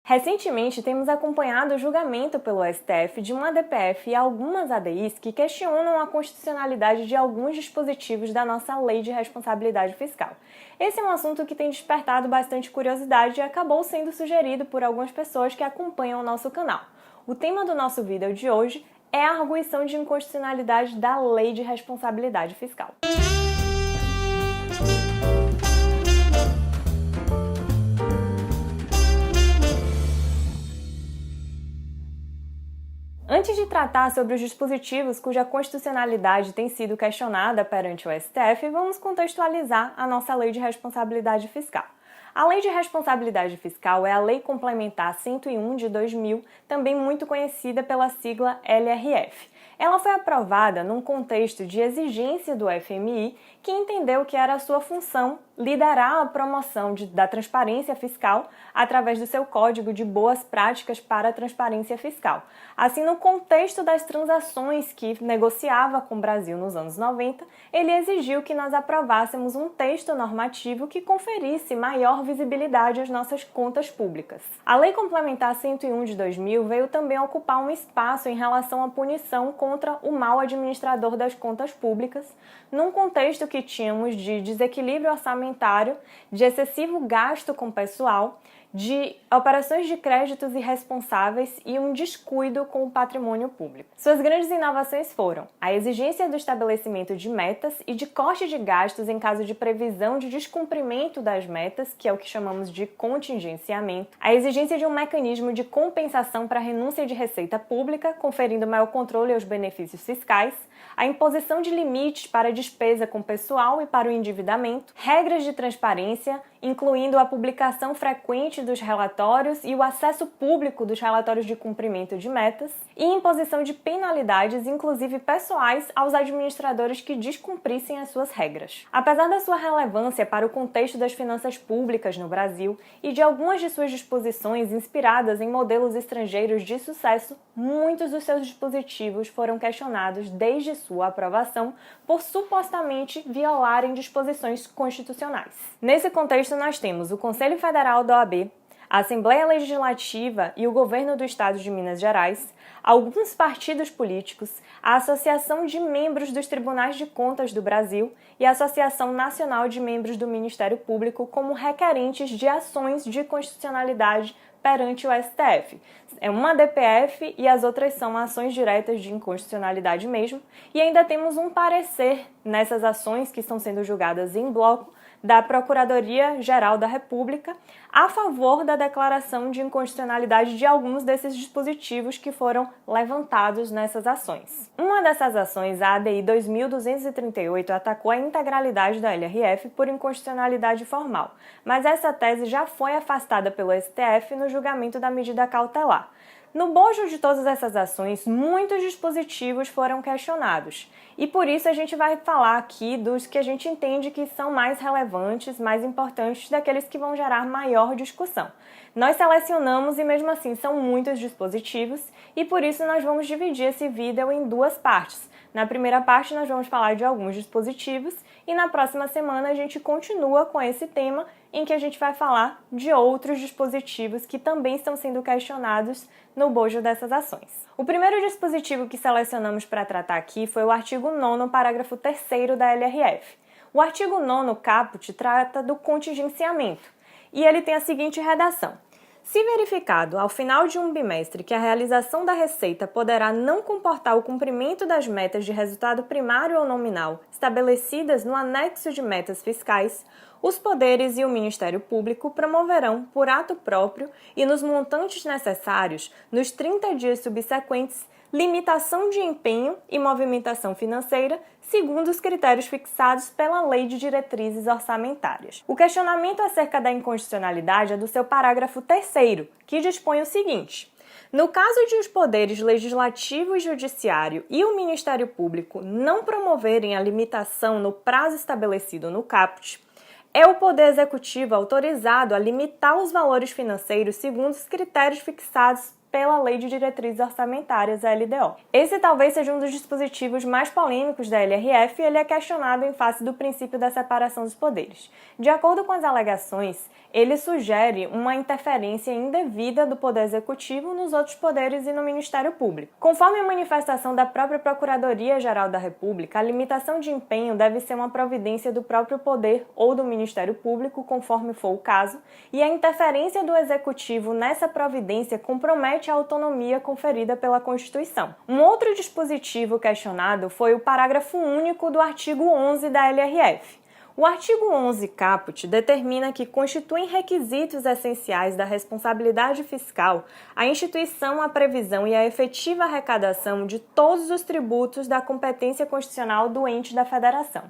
Recentemente, temos acompanhado o julgamento pelo STF de uma DPF e algumas ADIs que questionam a constitucionalidade de alguns dispositivos da nossa Lei de Responsabilidade Fiscal. Esse é um assunto que tem despertado bastante curiosidade e acabou sendo sugerido por algumas pessoas que acompanham o nosso canal. O tema do nosso vídeo de hoje é a arguição de inconstitucionalidade da Lei de Responsabilidade Fiscal. Antes de tratar sobre os dispositivos cuja constitucionalidade tem sido questionada perante o STF, vamos contextualizar a nossa Lei de Responsabilidade Fiscal. A Lei de Responsabilidade Fiscal é a Lei Complementar 101 de 2000, também muito conhecida pela sigla LRF. Ela foi aprovada num contexto de exigência do FMI, que entendeu que era a sua função liderar a promoção da transparência fiscal através do seu Código de Boas Práticas para a Transparência Fiscal. Assim, no contexto das transações que negociava com o Brasil nos anos 90, ele exigiu que nós aprovássemos um texto normativo que conferisse maior visibilidade às nossas contas públicas. A Lei Complementar 101 de 2000 veio também ocupar um espaço em relação à punição contra o mau administrador das contas públicas, num contexto que tínhamos de desequilíbrio orçamentário, de excessivo gasto com pessoal, de operações de créditos irresponsáveis e um descuido com o patrimônio público. Suas grandes inovações foram a exigência do estabelecimento de metas e de corte de gastos em caso de previsão de descumprimento das metas, que é o que chamamos de contingenciamento, a exigência de um mecanismo de compensação para a renúncia de receita pública, conferindo maior controle aos benefícios fiscais, a imposição de limites para a despesa com pessoal e para o endividamento, regras de transparência, incluindo a publicação frequente dos relatórios e o acesso público dos relatórios de cumprimento de metas, e imposição de penalidades, inclusive pessoais, aos administradores que descumprissem as suas regras. Apesar da sua relevância para o contexto das finanças públicas no Brasil e de algumas de suas disposições inspiradas em modelos estrangeiros de sucesso, muitos dos seus dispositivos foram questionados desde sua aprovação por supostamente violarem disposições constitucionais. Nesse contexto, nós temos o Conselho Federal da OAB, a Assembleia Legislativa e o Governo do Estado de Minas Gerais, alguns partidos políticos, a Associação de Membros dos Tribunais de Contas do Brasil e a Associação Nacional de Membros do Ministério Público como requerentes de ações de constitucionalidade perante o STF. É uma DPF e as outras são ações diretas de inconstitucionalidade mesmo, e ainda temos um parecer nessas ações que estão sendo julgadas em bloco da Procuradoria-Geral da República a favor da declaração de inconstitucionalidade de alguns desses dispositivos que foram levantados nessas ações. Uma dessas ações, a ADI 2238, atacou a integralidade da LRF por inconstitucionalidade formal, mas essa tese já foi afastada pelo STF no julgamento da medida cautelar. No bojo de todas essas ações, muitos dispositivos foram questionados, e por isso a gente vai falar aqui dos que a gente entende que são mais relevantes, mais importantes, daqueles que vão gerar maior discussão. Nós selecionamos e mesmo assim são muitos dispositivos, e por isso nós vamos dividir esse vídeo em duas partes. Na primeira parte nós vamos falar de alguns dispositivos e na próxima semana a gente continua com esse tema em que a gente vai falar de outros dispositivos que também estão sendo questionados no bojo dessas ações. O primeiro dispositivo que selecionamos para tratar aqui foi o artigo 9º, parágrafo 3º da LRF. O artigo 9º caput trata do contingenciamento e ele tem a seguinte redação: se verificado ao final de um bimestre que a realização da receita poderá não comportar o cumprimento das metas de resultado primário ou nominal estabelecidas no anexo de metas fiscais, os poderes e o Ministério Público promoverão, por ato próprio e nos montantes necessários, nos 30 dias subsequentes, limitação de empenho e movimentação financeira segundo os critérios fixados pela Lei de Diretrizes Orçamentárias. O questionamento acerca da inconstitucionalidade é do seu parágrafo 3º, que dispõe o seguinte: no caso de os poderes legislativo e judiciário e o Ministério Público não promoverem a limitação no prazo estabelecido no caput, é o Poder Executivo autorizado a limitar os valores financeiros segundo os critérios fixados pela Lei de Diretrizes Orçamentárias, a LDO. Esse talvez seja um dos dispositivos mais polêmicos da LRF e ele é questionado em face do princípio da separação dos poderes. De acordo com as alegações, ele sugere uma interferência indevida do Poder Executivo nos outros poderes e no Ministério Público. Conforme a manifestação da própria Procuradoria-Geral da República, a limitação de empenho deve ser uma providência do próprio Poder ou do Ministério Público, conforme for o caso, e a interferência do Executivo nessa providência compromete a autonomia conferida pela Constituição. Um outro dispositivo questionado foi o parágrafo único do artigo 11 da LRF. O artigo 11 caput determina que constituem requisitos essenciais da responsabilidade fiscal a instituição, a previsão e a efetiva arrecadação de todos os tributos da competência constitucional do ente da federação.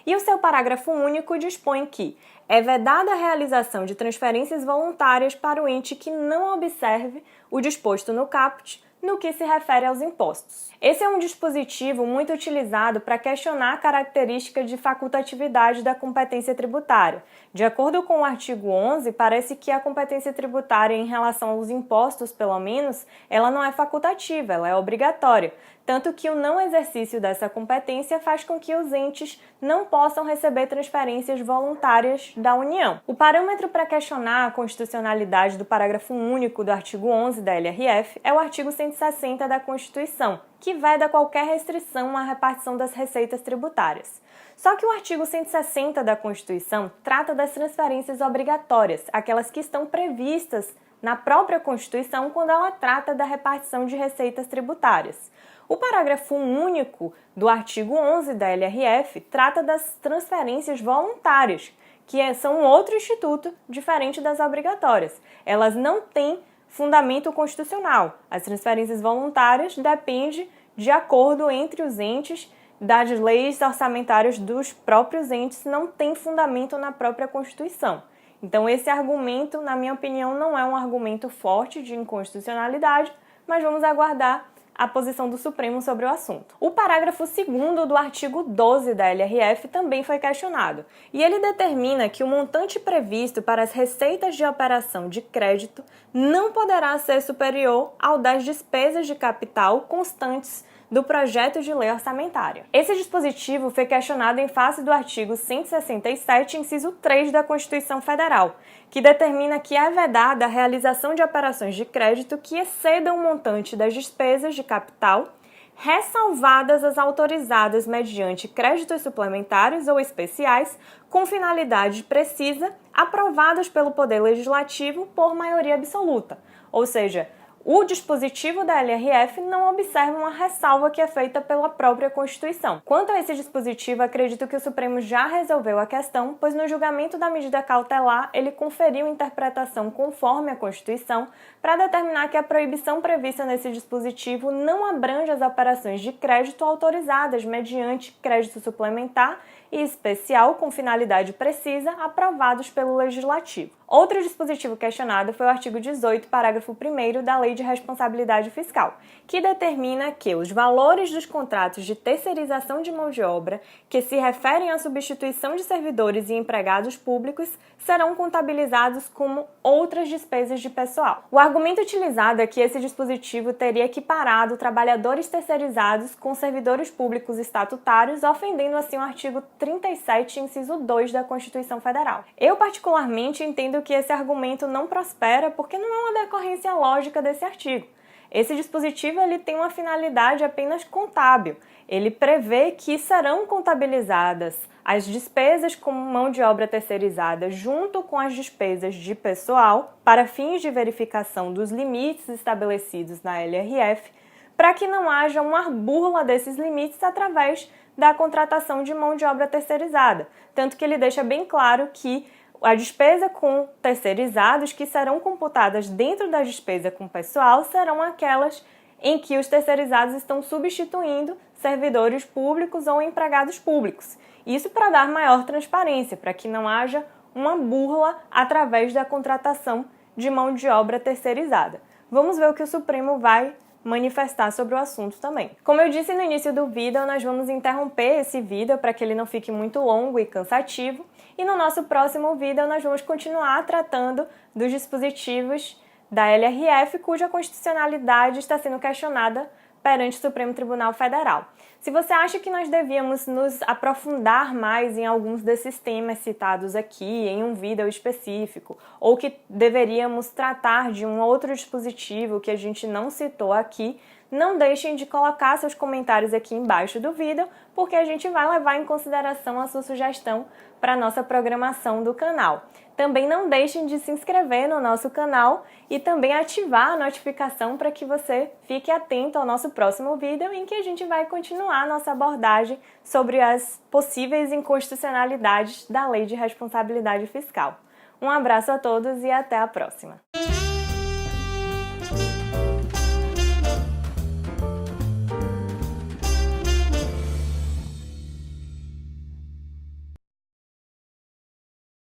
E o seu parágrafo único dispõe que é vedada a realização de transferências voluntárias para o ente que não observe o disposto no caput no que se refere aos impostos. Esse é um dispositivo muito utilizado para questionar a característica de facultatividade da competência tributária. De acordo com o artigo 11, parece que a competência tributária em relação aos impostos, pelo menos, ela não é facultativa, ela é obrigatória. Tanto que o não exercício dessa competência faz com que os entes não possam receber transferências voluntárias da União. O parâmetro para questionar a constitucionalidade do parágrafo único do artigo 11 da LRF é o artigo 160 da Constituição, que veda qualquer restrição à repartição das receitas tributárias. Só que o artigo 160 da Constituição trata das transferências obrigatórias, aquelas que estão previstas na própria Constituição quando ela trata da repartição de receitas tributárias. O parágrafo único do artigo 11 da LRF trata das transferências voluntárias, que são outro instituto diferente das obrigatórias. Elas não têm fundamento constitucional. As transferências voluntárias dependem de acordo entre os entes, das leis orçamentárias dos próprios entes, não tem fundamento na própria Constituição. Então esse argumento, na minha opinião, não é um argumento forte de inconstitucionalidade, mas vamos aguardar a posição do Supremo sobre o assunto. O parágrafo 2º do artigo 12 da LRF também foi questionado, e ele determina que o montante previsto para as receitas de operação de crédito não poderá ser superior ao das despesas de capital constantes do projeto de lei orçamentária. Esse dispositivo foi questionado em face do artigo 167, inciso 3 da Constituição Federal, que determina que é vedada a realização de operações de crédito que excedam o montante das despesas de capital, ressalvadas as autorizadas mediante créditos suplementares ou especiais, com finalidade precisa, aprovados pelo Poder Legislativo por maioria absoluta, ou seja, o dispositivo da LRF não observa uma ressalva que é feita pela própria Constituição. Quanto a esse dispositivo, acredito que o Supremo já resolveu a questão, pois no julgamento da medida cautelar, ele conferiu interpretação conforme a Constituição para determinar que a proibição prevista nesse dispositivo não abrange as operações de crédito autorizadas mediante crédito suplementar e especial com finalidade precisa aprovados pelo Legislativo. Outro dispositivo questionado foi o artigo 18, parágrafo 1º da Lei de Responsabilidade Fiscal, que determina que os valores dos contratos de terceirização de mão de obra que se referem à substituição de servidores e empregados públicos serão contabilizados como outras despesas de pessoal. O argumento utilizado é que esse dispositivo teria equiparado trabalhadores terceirizados com servidores públicos estatutários, ofendendo assim o artigo 37, inciso 2 da Constituição Federal. Eu particularmente entendo que esse argumento não prospera porque não é uma decorrência lógica desse artigo. Esse dispositivo ele tem uma finalidade apenas contábil. Ele prevê que serão contabilizadas as despesas com mão de obra terceirizada junto com as despesas de pessoal para fins de verificação dos limites estabelecidos na LRF, para que não haja uma burla desses limites através da contratação de mão de obra terceirizada. Tanto que ele deixa bem claro que a despesa com terceirizados que serão computadas dentro da despesa com pessoal serão aquelas em que os terceirizados estão substituindo servidores públicos ou empregados públicos. Isso para dar maior transparência, para que não haja uma burla através da contratação de mão de obra terceirizada. Vamos ver o que o Supremo vai manifestar sobre o assunto também. Como eu disse no início do vídeo, nós vamos interromper esse vídeo para que ele não fique muito longo e cansativo. E no nosso próximo vídeo nós vamos continuar tratando dos dispositivos da LRF, cuja constitucionalidade está sendo questionada perante o Supremo Tribunal Federal. Se você acha que nós devíamos nos aprofundar mais em alguns desses temas citados aqui, em um vídeo específico, ou que deveríamos tratar de um outro dispositivo que a gente não citou aqui, não deixem de colocar seus comentários aqui embaixo do vídeo, porque a gente vai levar em consideração a sua sugestão para a nossa programação do canal. Também não deixem de se inscrever no nosso canal e também ativar a notificação para que você fique atento ao nosso próximo vídeo, em que a gente vai continuar a nossa abordagem sobre as possíveis inconstitucionalidades da Lei de Responsabilidade Fiscal. Um abraço a todos e até a próxima!